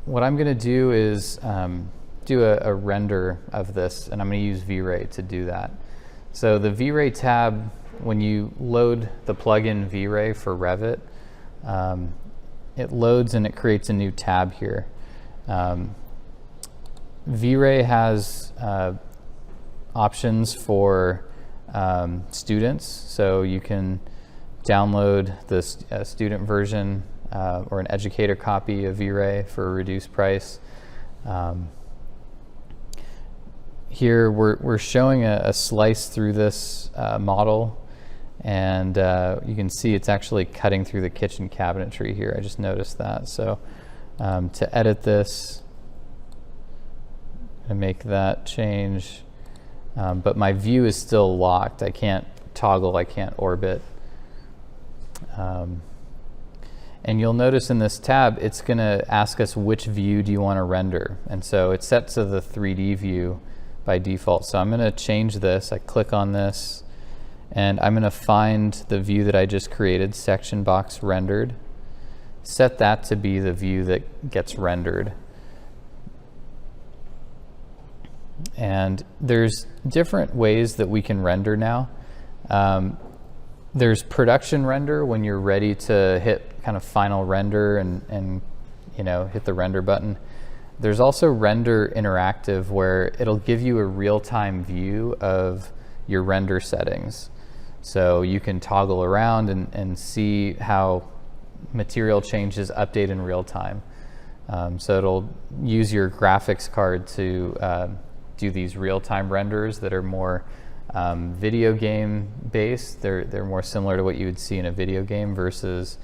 what I'm going to do is do a render of this, and I'm going to use Vray to do that. So the Vray tab, when you load the plugin Vray for Revit, it loads and it creates a new tab here. Vray has options for students, so you can download the student version or an educator copy of Vray for a reduced price. Here we're showing a slice through this model, and you can see it's actually cutting through the kitchen cabinetry here. I just noticed that. So to edit this and make that change, but my view is still locked. I can't toggle, I can't orbit. And you'll notice in this tab, it's going to ask us which view do you want to render. And so it's set to the 3D view by default. So I'm going to change this. I click on this, and I'm going to find the view that I just created, section box rendered. Set that to be the view that gets rendered. And there's different ways that we can render now. There's production render when you're ready to hit kind of final render and hit the render button. There's also render interactive, where it'll give you a real-time view of your render settings. So you can toggle around and see how material changes update in real time. So it'll use your graphics card to do these real-time renders that are more video game based. They're more similar to what you would see in a video game versus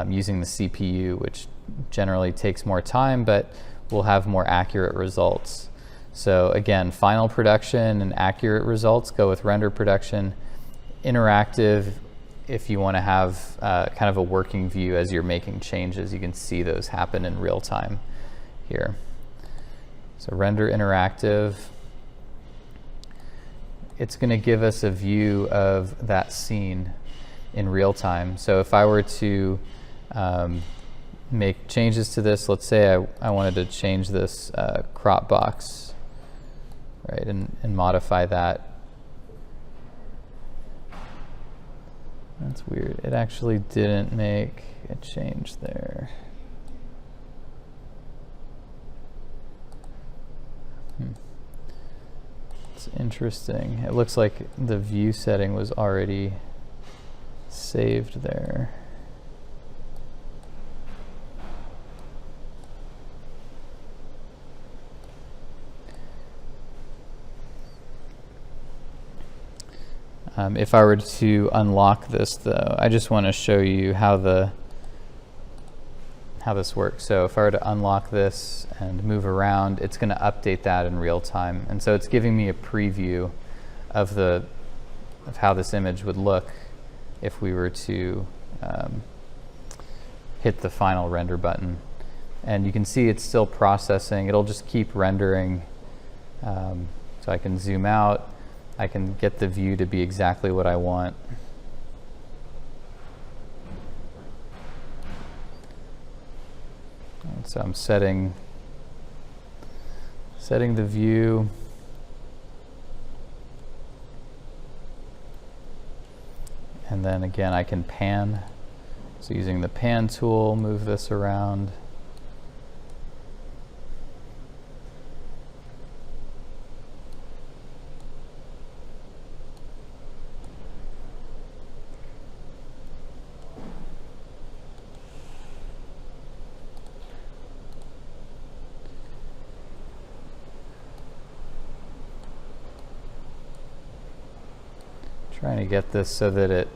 using the CPU, which generally takes more time but will have more accurate results. So again, final production and accurate results go with render production. Interactive, if you want to have kind of a working view as you're making changes, you can see those happen in real time here. So render interactive, it's going to give us a view of that scene in real time. So if I were to make changes to this, let's say I wanted to change this crop box, right, and modify that. That's weird. It actually didn't make a change there. It's interesting. It looks like the view setting was already saved there. If I were to unlock this, though, I just want to show you how this works. So if I were to unlock this and move around, it's going to update that in real time. And so it's giving me a preview of how this image would look if we were to hit the final render button. And you can see it's still processing. It'll just keep rendering. So I can zoom out. I can get the view to be exactly what I want. And so I'm setting the view. And then again, I can pan. So using the pan tool, move this around. Trying to get this so that it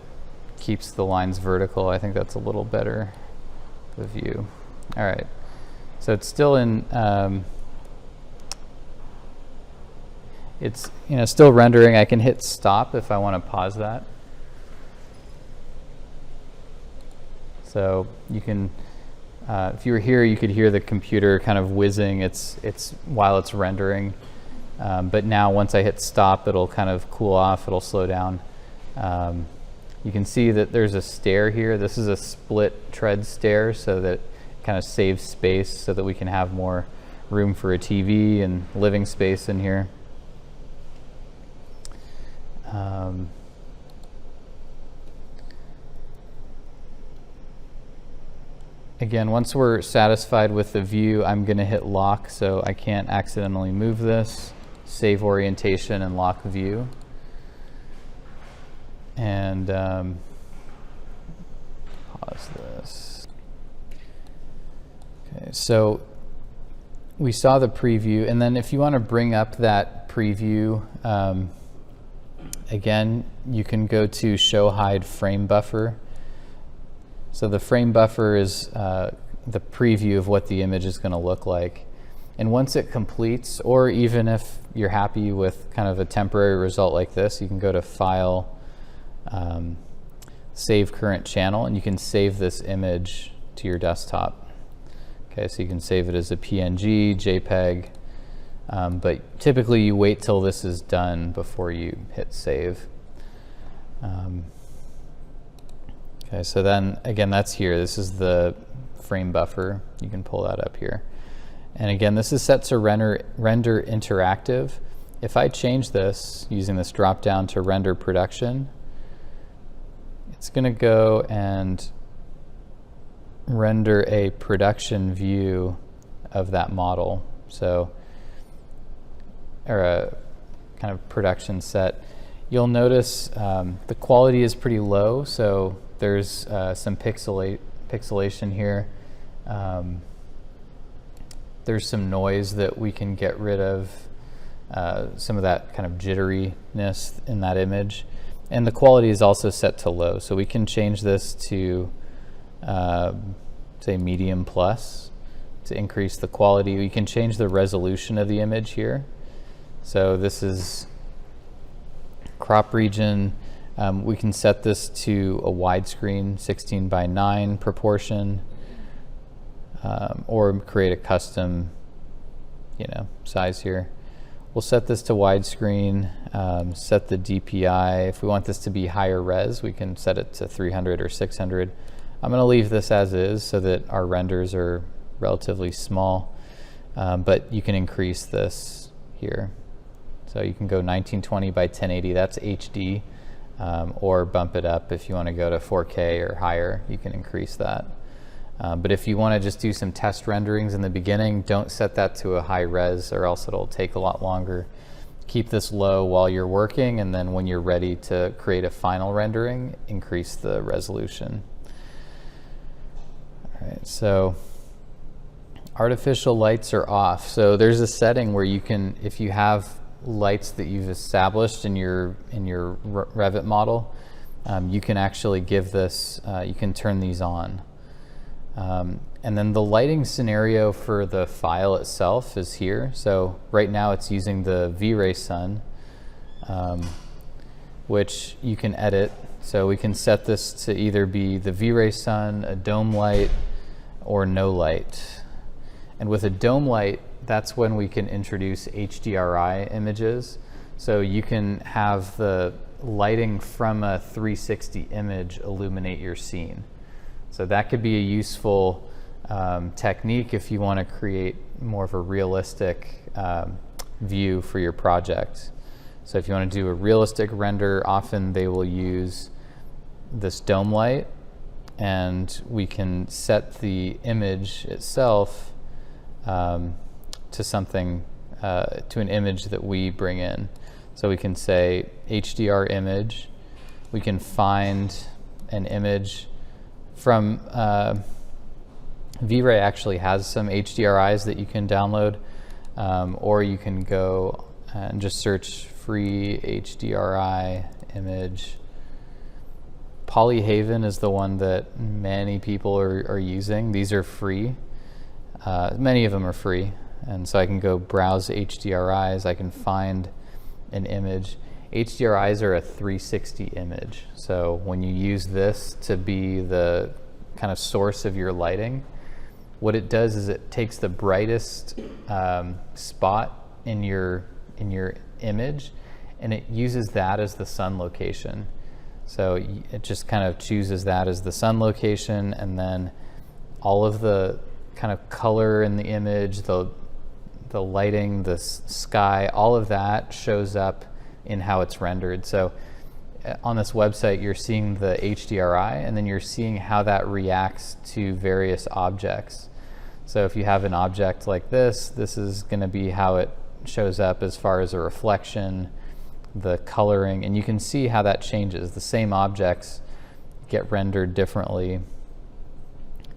keeps the lines vertical. I think that's a little better, the view. All right, so it's still in, it's still rendering. I can hit stop if I want to pause that. So you can, if you were here, you could hear the computer kind of whizzing. It's while it's rendering. But now once I hit stop, it'll kind of cool off. It'll slow down. You can see that there's a stair here. This is a split tread stair, so that it kind of save space so that we can have more room for a TV and living space in here. Again, once we're satisfied with the view, I'm going to hit lock so I can't accidentally move this. Save orientation and lock view. And pause this. Okay, so we saw the preview, and then if you want to bring up that preview, again, you can go to show hide frame buffer. So the frame buffer is the preview of what the image is going to look like. And once it completes, or even if you're happy with kind of a temporary result like this, you can go to File, Save Current Channel, and you can save this image to your desktop. Okay, so you can save it as a PNG, JPEG, but typically you wait till this is done before you hit save. Okay, so then again, that's here. This is the frame buffer. You can pull that up here. And again, this is set to render interactive. If I change this using this drop down to render production, it's going to go and render a production view of that model. So, or a kind of production set. You'll notice the quality is pretty low, so there's some pixelation here. There's some noise that we can get rid of, some of that kind of jitteriness in that image. And the quality is also set to low, so we can change this to, say, medium plus to increase the quality. We can change the resolution of the image here. So this is crop region. We can set this to a widescreen 16:9 proportion, or create a custom, size here. We'll set this to widescreen, set the DPI. If we want this to be higher res, we can set it to 300 or 600. I'm going to leave this as is so that our renders are relatively small, but you can increase this here. So you can go 1920 by 1080, that's HD, or bump it up if you want to go to 4K or higher, you can increase that. But if you want to just do some test renderings in the beginning, don't set that to a high res or else it'll take a lot longer. Keep this low while you're working, and then when you're ready to create a final rendering, increase the resolution. All right, so artificial lights are off. So there's a setting where you can, if you have lights that you've established in your Revit model, you can actually give this, you can turn these on. And then the lighting scenario for the file itself is here. So right now it's using the V-Ray sun, which you can edit. So we can set this to either be the V-Ray sun, a dome light, or no light. And with a dome light, that's when we can introduce HDRI images. So you can have the lighting from a 360 image illuminate your scene. So that could be a useful technique if you want to create more of a realistic view for your project. So if you want to do a realistic render, often they will use this dome light, and we can set the image itself to something, to an image that we bring in. So we can say HDR image. We can find an image from V-Ray actually has some HDRIs that you can download, or you can go and just search free HDRI image. Polyhaven is the one that many people are using. These are free. Many of them are free. And so I can go browse HDRIs. I can find an image. HDRIs are a 360 image. So when you use this to be the kind of source of your lighting, what it does is it takes the brightest spot in your image, and it uses that as the sun location. So it just kind of chooses that as the sun location, and then all of the kind of color in the image, the lighting, the sky, all of that shows up in how it's rendered. So on this website, you're seeing the HDRI, and then you're seeing how that reacts to various objects. So if you have an object like this is going to be how it shows up as far as a reflection, the coloring, and you can see how that changes. The same objects get rendered differently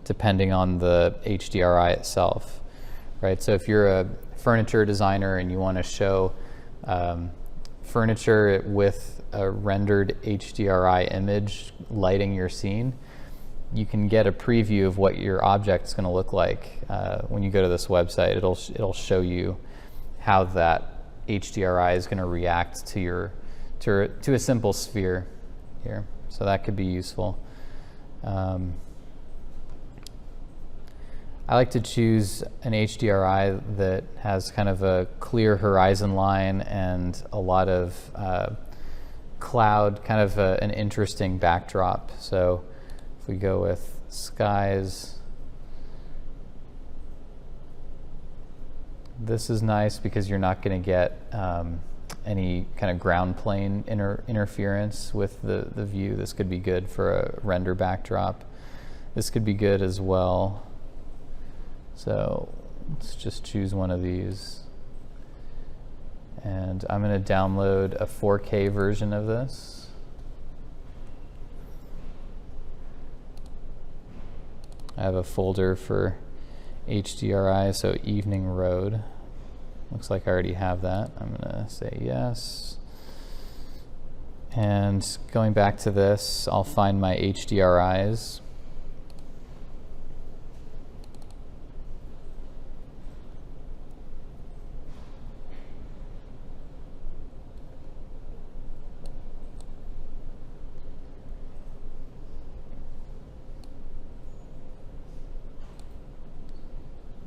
depending on the HDRI itself, right? So if you're a furniture designer and you want to show furniture with a rendered HDRI image lighting your scene, you can get a preview of what your object's going to look like. When you go to this website, it'll show you how that HDRI is going to react to a simple sphere here. So that could be useful. I like to choose an HDRI that has kind of a clear horizon line and a lot of cloud, kind of an interesting backdrop. So if we go with skies, this is nice because you're not going to get any kind of ground plane interference with the view. This could be good for a render backdrop. This could be good as well. So let's just choose one of these. And I'm going to download a 4K version of this. I have a folder for HDRI, so Evening Road. Looks like I already have that. I'm going to say yes. And going back to this, I'll find my HDRIs.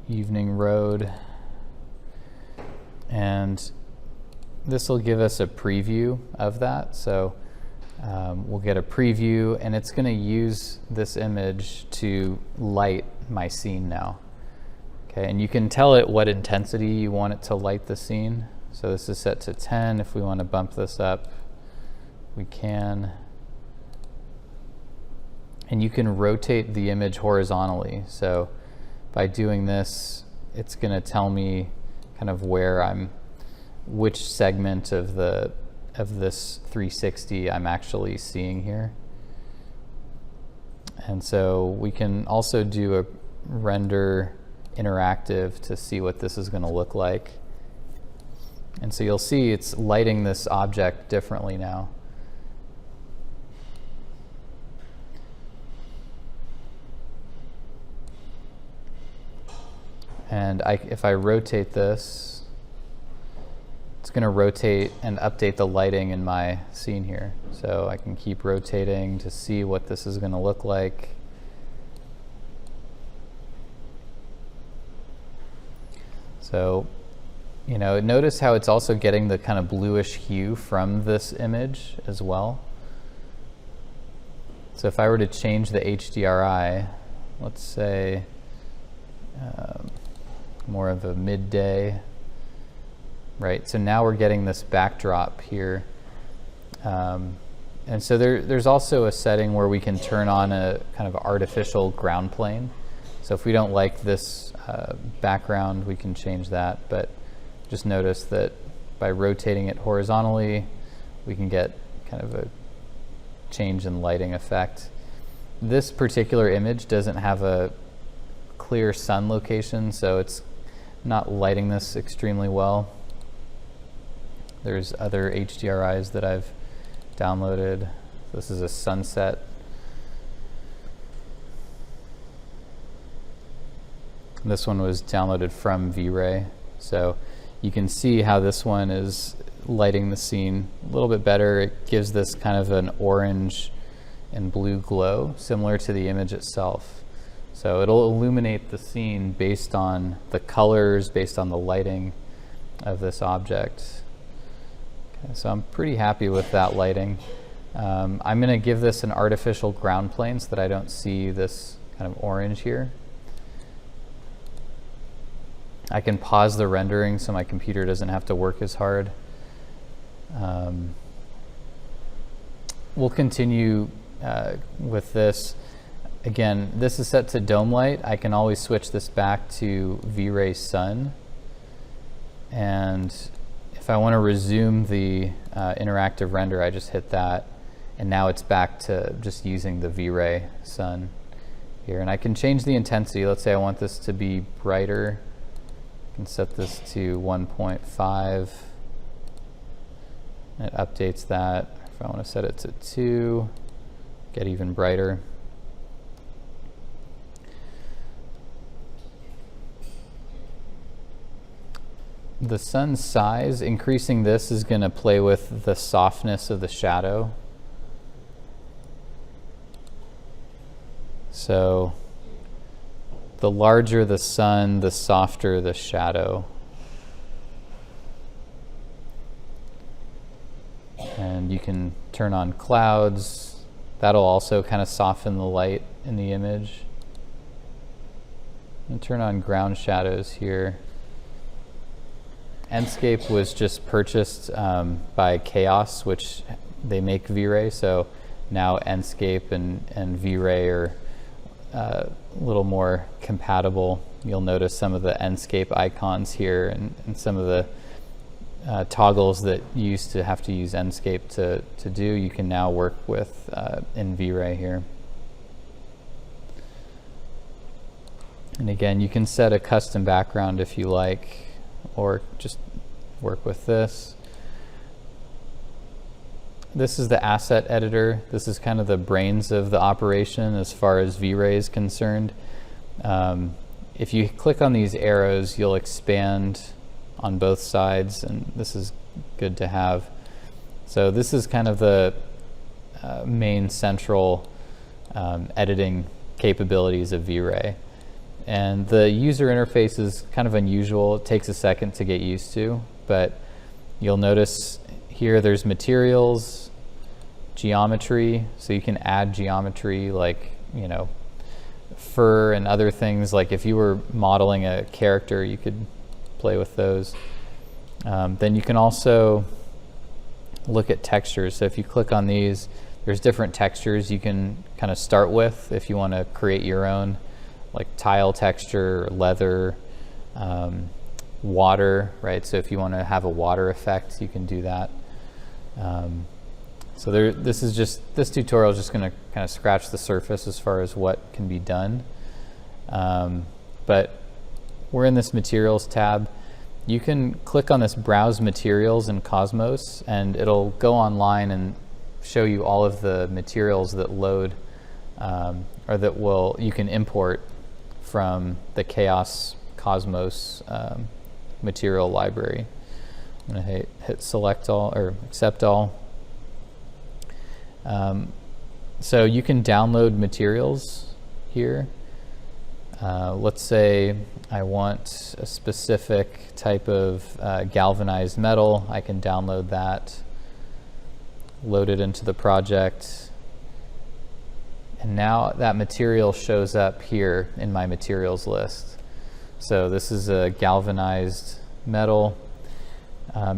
Evening Road, and this will give us a preview of that. So we'll get a preview, and it's going to use this image to light my scene now. Okay, and you can tell it what intensity you want it to light the scene. So this is set to 10. If we want to bump this up, we can. And you can rotate the image horizontally. So by doing this, it's going to tell me kind of which segment of this 360 I'm actually seeing here. And so we can also do a render interactive to see what this is going to look like. And so you'll see it's lighting this object differently now. And if I rotate this, it's going to rotate and update the lighting in my scene here. So I can keep rotating to see what this is going to look like. So, you know, notice how it's also getting the kind of bluish hue from this image as well. So if I were to change the HDRI, let's say more of a midday, right? So now we're getting this backdrop here. And so there's also a setting where we can turn on a kind of artificial ground plane. So if we don't like this background, we can change that. But just notice that by rotating it horizontally, we can get kind of a change in lighting effect. This particular image doesn't have a clear sun location, so it's not lighting this extremely well. There's other HDRIs that I've downloaded. This is a sunset. This one was downloaded from Vray, so you can see how this one is lighting the scene a little bit better. It gives this kind of an orange and blue glow, similar to the image itself. So it'll illuminate the scene based on the colors, based on the lighting of this object. Okay, so I'm pretty happy with that lighting. I'm going to give this an artificial ground plane so that I don't see this kind of orange here. I can pause the rendering so my computer doesn't have to work as hard. We'll continue with this. Again, this is set to dome light. I can always switch this back to V-Ray Sun. And if I want to resume the interactive render, I just hit that. And now it's back to just using the V-Ray Sun here. And I can change the intensity. Let's say I want this to be brighter. I can set this to 1.5. It updates that. If I want to set it to 2, get even brighter. The sun's size, increasing this is going to play with the softness of the shadow. So the larger the sun, the softer the shadow. And you can turn on clouds. That'll also kind of soften the light in the image. And turn on ground shadows here. Enscape was just purchased by Chaos, which they make V-Ray, so now Enscape and V-Ray are a little more compatible. You'll notice some of the Enscape icons here and some of the toggles that you used to have to use Enscape to do, you can now work with in V-Ray here. And again, you can set a custom background if you like, or just work with this. This is the asset editor. This is kind of the brains of the operation as far as V-Ray is concerned. If you click on these arrows, you'll expand on both sides, and this is good to have. So this is kind of the main central editing capabilities of V-Ray. And the user interface is kind of unusual. It takes a second to get used to, but you'll notice here there's materials, geometry, so you can add geometry like, you know, fur and other things. Like if you were modeling a character, you could play with those. Then you can also look at textures. So if you click on these, there's different textures you can kind of start with if you want to create your own, like tile texture, leather, water, right? So if you want to have a water effect, you can do that. So this tutorial is just going to kind of scratch the surface as far as what can be done. But we're in this materials tab. You can click on this browse materials in Cosmos, and it'll go online and show you all of the materials that load or that you can import from the Chaos Cosmos material library. I'm going to hit select all or accept all. So you can download materials here. Let's say I want a specific type of galvanized metal. I can download that, load it into the project, and now that material shows up here in my materials list. So this is a galvanized metal.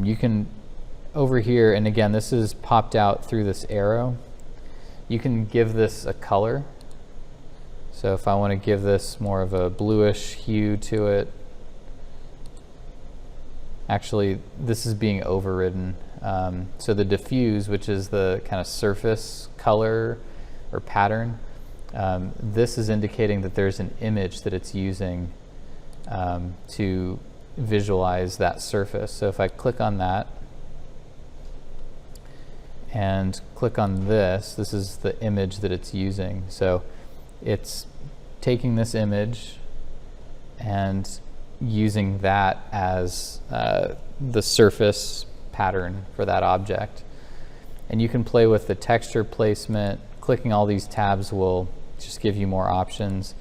You can, over here, and again, this is popped out through this arrow. You can give this a color. So if I want to give this more of a bluish hue to it, actually this is being overridden. So the diffuse, which is the kind of surface color or pattern, this is indicating that there's an image that it's using to visualize that surface. So if I click on that and click on this is the image that it's using. So it's taking this image and using that as the surface pattern for that object. And you can play with the texture placement. Clicking all these tabs will just give you more options.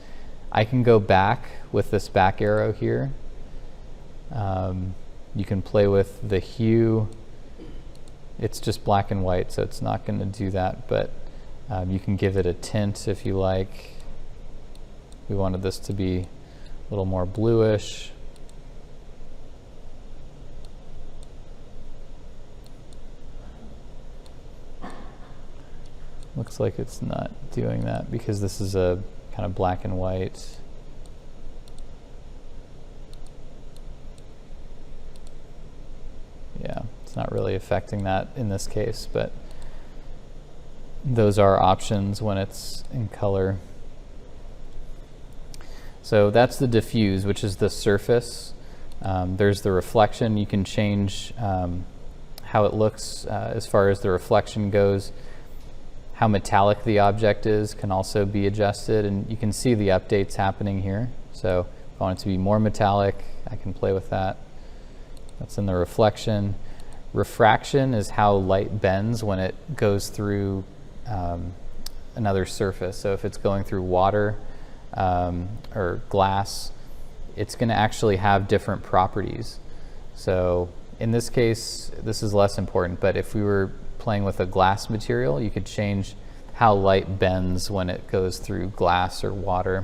I can go back with this back arrow here. You can play with the hue. It's just black and white, so it's not going to do that, but you can give it a tint if you like. We wanted this to be a little more bluish. Looks like it's not doing that because this is a kind of black and white. Yeah, it's not really affecting that in this case, but those are options when it's in color. So that's the diffuse, which is the surface. There's the reflection. You can change how it looks as far as the reflection goes. How metallic the object is can also be adjusted, and you can see the updates happening here. So if I want it to be more metallic, I can play with that. That's in the reflection. Refraction is how light bends when it goes through another surface. So if it's going through water or glass, it's going to actually have different properties. So in this case, this is less important, but if we were playing with a glass material, you could change how light bends when it goes through glass or water.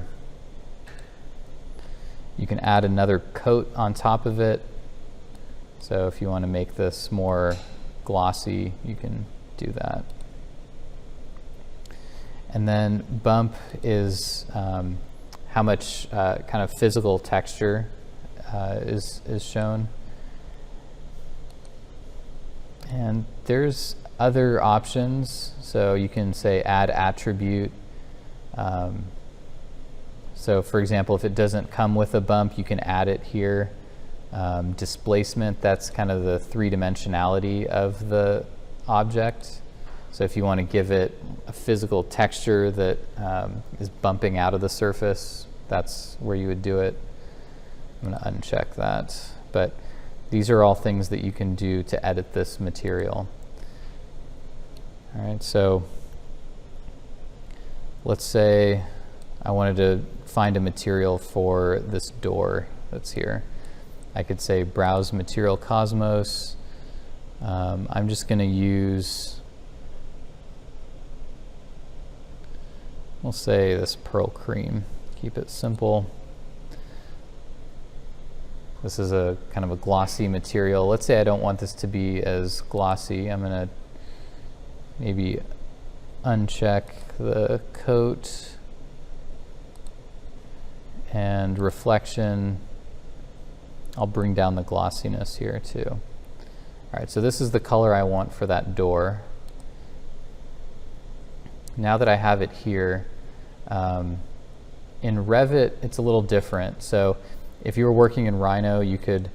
You can add another coat on top of it. So if you want to make this more glossy, you can do that. And then bump is how much kind of physical texture is shown. And there's other options. So you can say add attribute. So for example, if it doesn't come with a bump, you can add it here. Displacement, that's kind of the three-dimensionality of the object. So if you want to give it a physical texture that is bumping out of the surface, that's where you would do it. I'm going to uncheck that. But these are all things that you can do to edit this material. All right, so let's say I wanted to find a material for this door that's here. I could say browse material cosmos. I'm just going to use, we'll say this pearl cream. Keep it simple. This is a kind of a glossy material. Let's say I don't want this to be as glossy. I'm going to maybe uncheck the coat and reflection. I'll bring down the glossiness here too. All right, so this is the color I want for that door. Now that I have it here, in Revit, it's a little different. So if you were working in Rhino, you could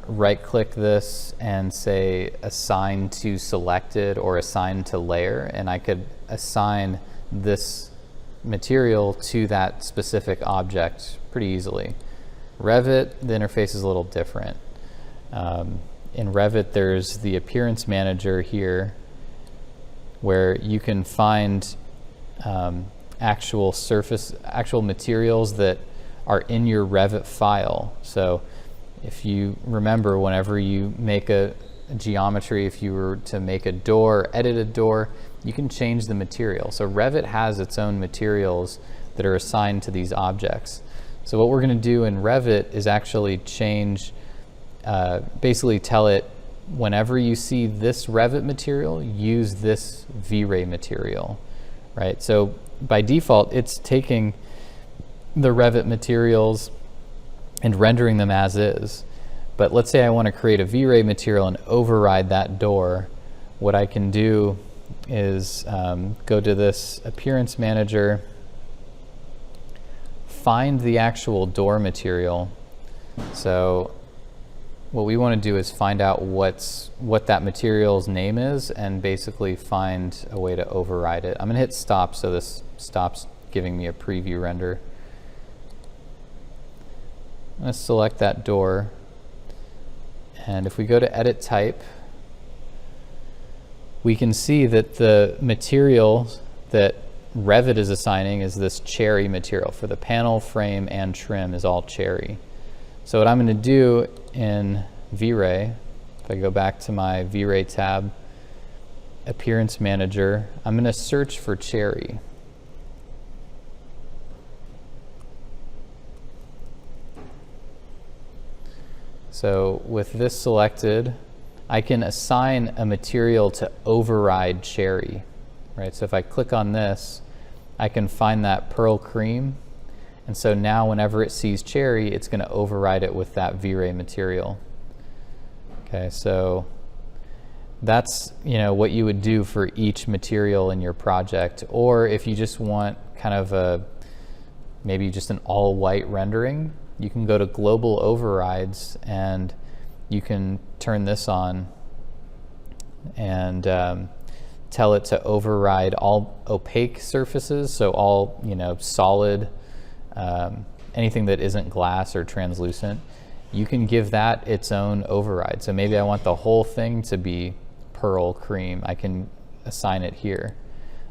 right-click this and say assign to selected or assign to layer, and I could assign this material to that specific object pretty easily. Revit, the interface is a little different. In Revit, there's the appearance manager here where you can find actual materials that are in your Revit file. So if you remember, whenever you make a geometry, if you were to make a door, edit a door, you can change the material. So Revit has its own materials that are assigned to these objects. So what we're going to do in Revit is actually change, basically tell it, whenever you see this Revit material, use this Vray material, right? So by default, it's taking the Revit materials and rendering them as is. But let's say I want to create a Vray material and override that door. What I can do is go to this appearance manager, find the actual door material. So what we want to do is find out what that material's name is and basically find a way to override it. I'm going to hit stop so this stops giving me a preview render. I'm going to select that door, and if we go to edit type, we can see that the material that Revit is assigning is this cherry material. For the panel, frame, and trim is all cherry. So what I'm going to do in Vray, if I go back to my Vray tab, Appearance Manager, I'm going to search for cherry. So with this selected, I can assign a material to override cherry. right? So if I click on this, I can find that pearl cream. And so now whenever it sees cherry, it's going to override it with that V-Ray material. Okay, so that's, you know, what you would do for each material in your project. Or if you just want kind of a, maybe just an all white rendering, you can go to global overrides and you can turn this on and tell it to override all opaque surfaces, so all, you know, solid, anything that isn't glass or translucent. You can give that its own override. So maybe I want the whole thing to be pearl cream. I can assign it here.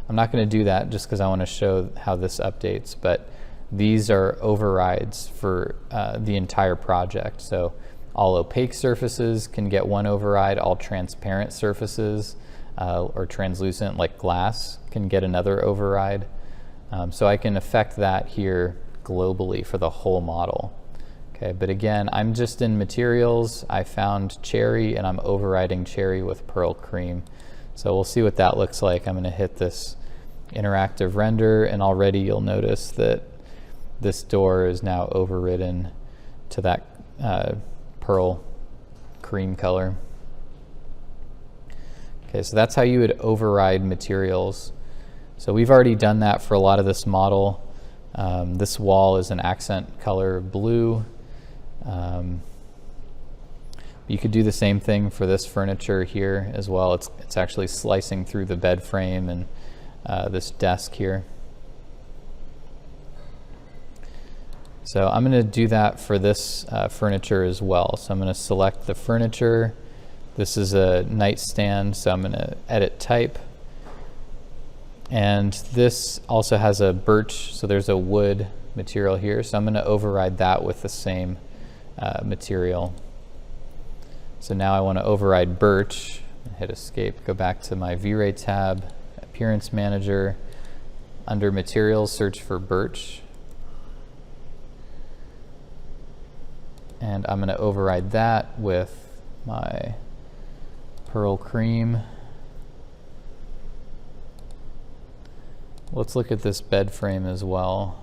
I'm not going to do that just because I want to show how this updates, but these are overrides for the entire project. So all opaque surfaces can get one override, all transparent surfaces or translucent like glass can get another override. So I can affect that here globally for the whole model. Okay, but again, I'm just in materials. I found cherry and I'm overriding cherry with pearl cream. So we'll see what that looks like. I'm going to hit this interactive render and already you'll notice that this door is now overridden to that pearl cream color. Okay, so that's how you would override materials. So we've already done that for a lot of this model. This wall is an accent color blue. You could do the same thing for this furniture here as well. It's actually slicing through the bed frame and this desk here. So I'm going to do that for this furniture as well. So I'm going to select the furniture. This is a nightstand, so I'm going to edit type. And this also has a birch, so there's a wood material here. So I'm going to override that with the same material. So now I want to override birch. Hit escape, go back to my V-Ray tab, appearance manager. Under materials, search for birch. And I'm going to override that with my pearl cream. Let's look at this bed frame as well.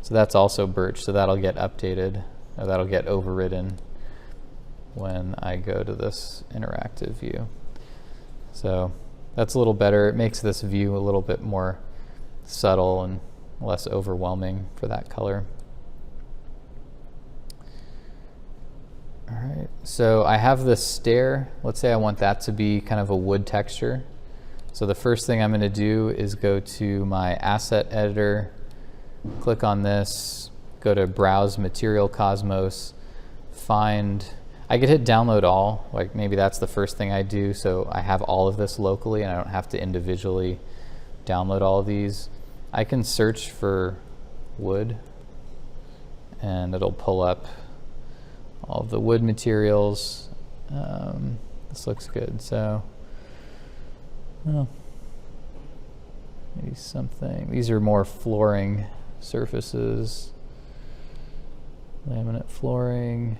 So that's also birch, so that'll get updated, or that'll get overridden when I go to this interactive view. So that's a little better. It makes this view a little bit more subtle and less overwhelming for that color. All right, so I have this stair. Let's say I want that to be kind of a wood texture. So the first thing I'm going to do is go to my asset editor, click on this, go to Browse Material Cosmos, find, I could hit download all, like maybe that's the first thing I do, so I have all of this locally and I don't have to individually download all of these. I can search for wood and it'll pull up all of the wood materials. This looks good, so well, maybe something. These are more flooring surfaces. Laminate flooring.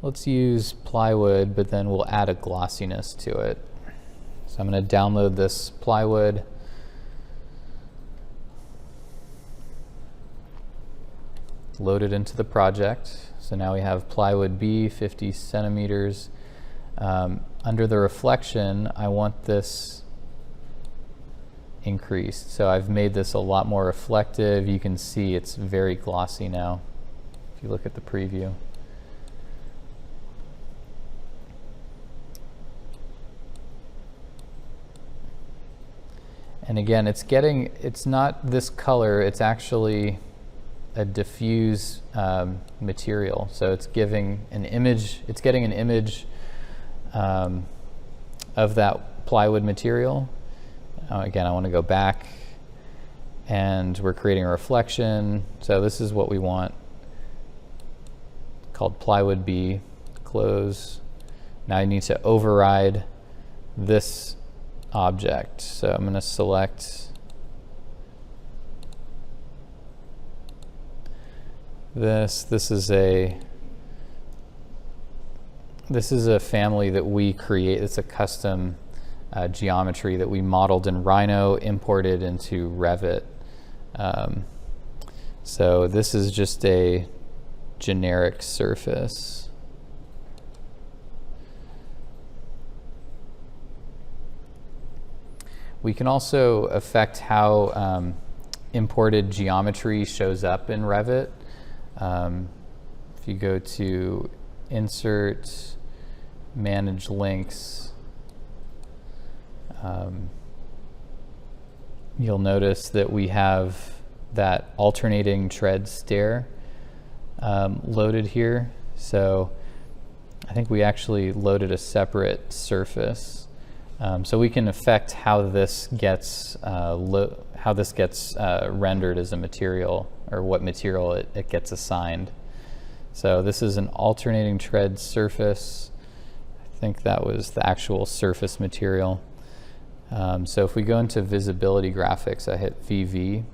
Let's use plywood, but then we'll add a glossiness to it. So I'm going to download this plywood. Load it into the project. So now we have plywood B, 50 centimeters. Under the reflection, I want this increased. So I've made this a lot more reflective. You can see it's very glossy now if you look at the preview. And again, it's not this color, it's actually a diffuse material. So it's giving an image, it's getting an image of that plywood material. Again, I want to go back and we're creating a reflection. So this is what we want, called plywood B, close. Now I need to override this object. So I'm going to select This is a family that we create. It's a custom geometry that we modeled in Rhino, imported into Revit. So this is just a generic surface. We can also affect how imported geometry shows up in Revit. If you go to Insert, Manage Links, you'll notice that we have that alternating tread stair loaded here. So I think we actually loaded a separate surface. So we can affect how this gets rendered as a material, or what material it gets assigned. So this is an alternating tread surface. I think that was the actual surface material. So if we go into visibility graphics, I hit VV,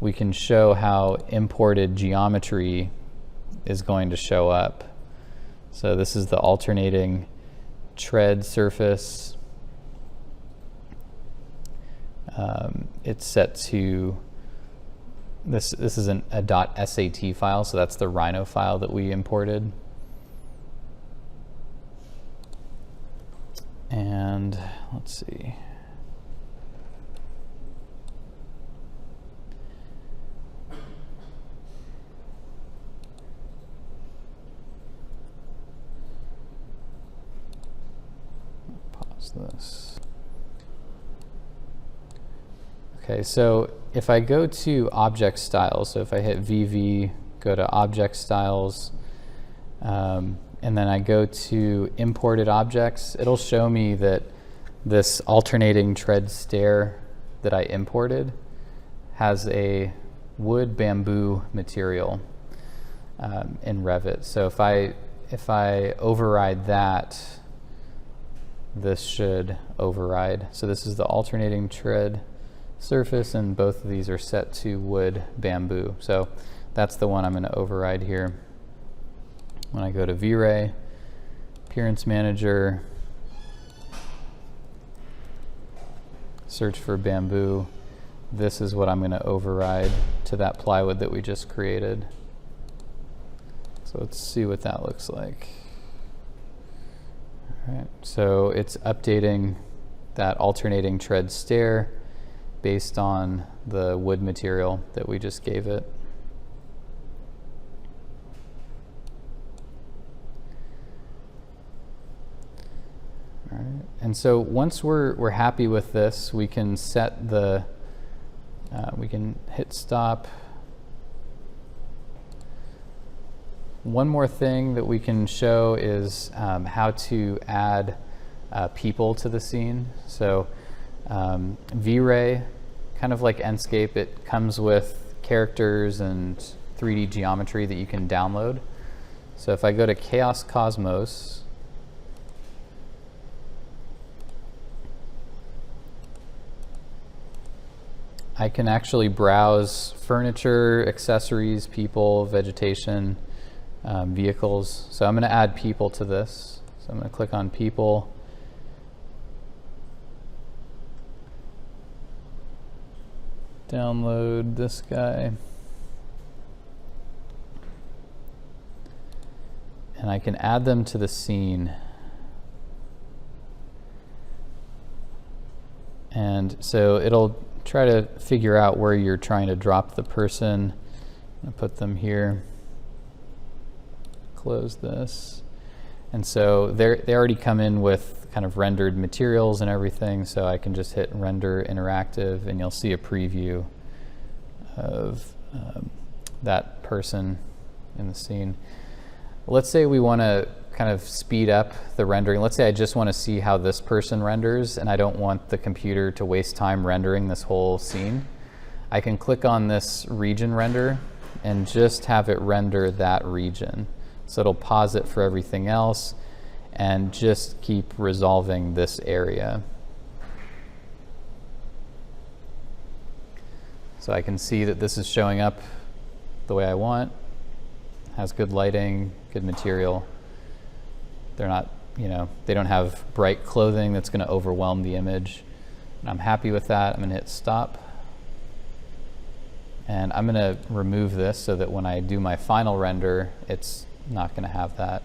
we can show how imported geometry is going to show up. So this is the alternating tread surface. It's set to, this is a .sat file, so that's the Rhino file that we imported. And let's see. Pause this. Okay, so if I go to object styles, so if I hit VV, go to object styles, and then I go to imported objects, it'll show me that this alternating tread stair that I imported has a wood bamboo material in Revit. So if I override that, this should override. So this is the alternating tread surface, and both of these are set to wood bamboo. So that's the one I'm going to override here. When I go to Vray, Appearance Manager, search for bamboo, this is what I'm going to override to that plywood that we just created. So let's see what that looks like. All right, so it's updating that alternating tread stair based on the wood material that we just gave it. All right. And so once we're happy with this, we can set the, we can hit stop. One more thing that we can show is how to add people to the scene. So Vray, kind of like Enscape, it comes with characters and 3D geometry that you can download. So if I go to Chaos Cosmos, I can actually browse furniture, accessories, people, vegetation, vehicles. So I'm going to add people to this. So I'm going to click on people. Download this guy. And I can add them to the scene. And so it'll try to figure out where you're trying to drop the person. I'm going to put them here. Close this. And so they already come in with kind of rendered materials and everything, so I can just hit render interactive and you'll see a preview of that person in the scene. Let's say we want to kind of speed up the rendering. Let's say I just want to see how this person renders and I don't want the computer to waste time rendering this whole scene. I can click on this region render and just have it render that region. So it'll pause it for everything else and just keep resolving this area. So I can see that this is showing up the way I want. Has good lighting, good material. They're not, you know, they don't have bright clothing that's going to overwhelm the image. And I'm happy with that. I'm going to hit stop. And I'm going to remove this so that when I do my final render, it's not going to have that.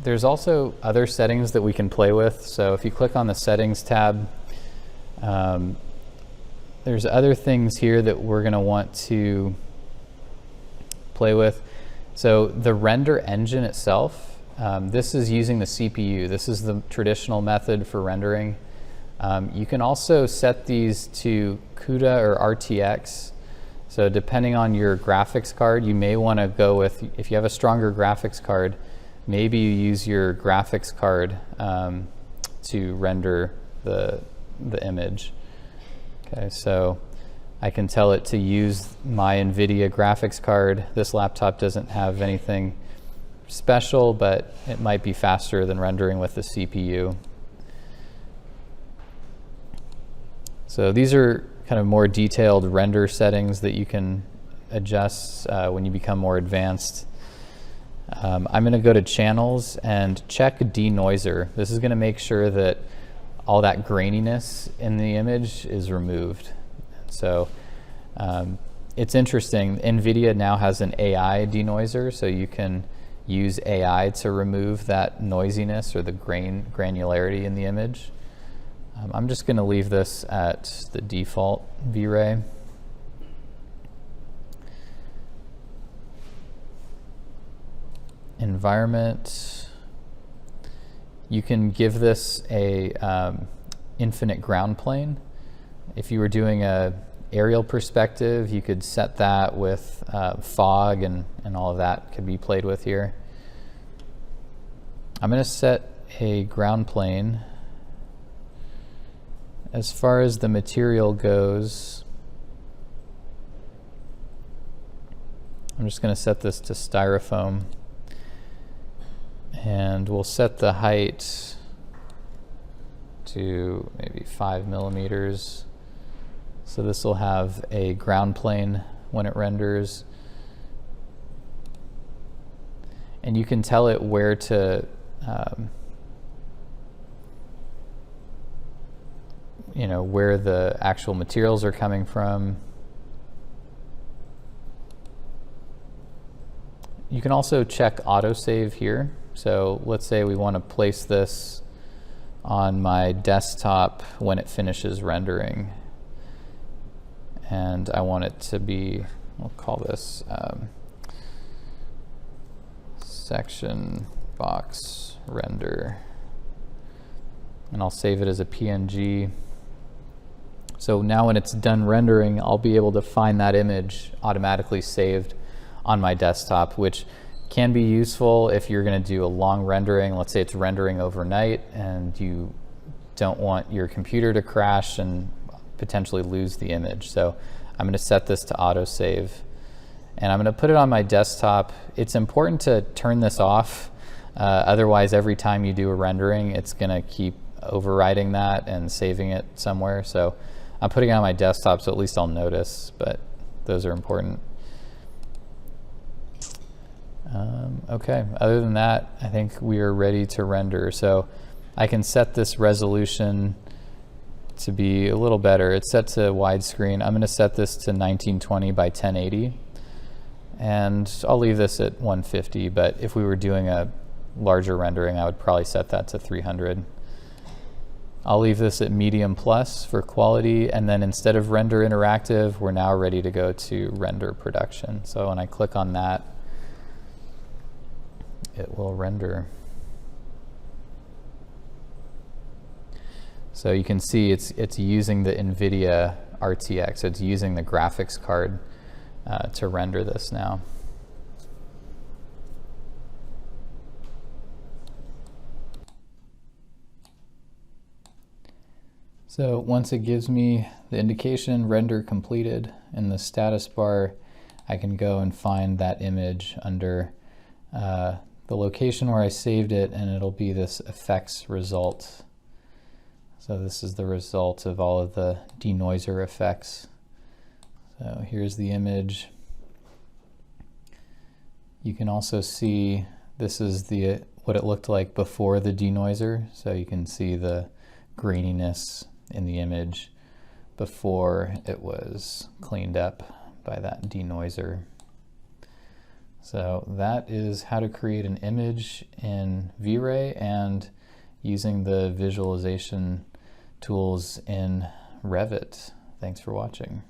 There's also other settings that we can play with. So if you click on the settings tab, there's other things here that we're going to want to play with. So the render engine itself, this is using the CPU. This is the traditional method for rendering. You can also set these to CUDA or RTX. So depending on your graphics card, you may want to go with, if you have a stronger graphics card, maybe you use your graphics card to render the image. Okay, so I can tell it to use my NVIDIA graphics card. This laptop doesn't have anything special, but it might be faster than rendering with the CPU. So these are kind of more detailed render settings that you can adjust when you become more advanced. I'm going to go to channels and check denoiser. This is going to make sure that all that graininess in the image is removed. So it's interesting. NVIDIA now has an AI denoiser, so you can use AI to remove that noisiness or the granularity in the image. I'm just going to leave this at the default V-Ray. Environment. You can give this a infinite ground plane. If you were doing a aerial perspective, you could set that with fog and all of that could be played with here. I'm going to set a ground plane. As far as the material goes, I'm just going to set this to styrofoam. And we'll set the height to maybe 5 millimeters. So this will have a ground plane when it renders. And you can tell it where to you know, where the actual materials are coming from. You can also check autosave here. So let's say we want to place this on my desktop when it finishes rendering. And I want it to be, we'll call this section box render. And I'll save it as a PNG. So now when it's done rendering, I'll be able to find that image automatically saved on my desktop, which can be useful if you're going to do a long rendering. Let's say it's rendering overnight and you don't want your computer to crash and potentially lose the image. So I'm going to set this to autosave and I'm going to put it on my desktop. It's important to turn this off. Otherwise, every time you do a rendering, it's going to keep overriding that and saving it somewhere. So I'm putting it on my desktop so at least I'll notice, but those are important. Okay, other than that, I think we are ready to render. So I can set this resolution to be a little better. It's set to widescreen. I'm going to set this to 1920 by 1080. And I'll leave this at 150, but if we were doing a larger rendering, I would probably set that to 300. I'll leave this at medium plus for quality, and then instead of render interactive, we're now ready to go to render production. So when I click on that, it will render. So you can see it's using the NVIDIA RTX. It's using the graphics card to render this now. So once it gives me the indication render completed in the status bar, I can go and find that image under the location where I saved it, and it'll be this effects result. So this is the result of all of the denoiser effects. So here's the image. You can also see this is what it looked like before the denoiser. So you can see the graininess in the image before it was cleaned up by that denoiser. So that is how to create an image in V-Ray and using the visualization tools in Revit. Thanks for watching.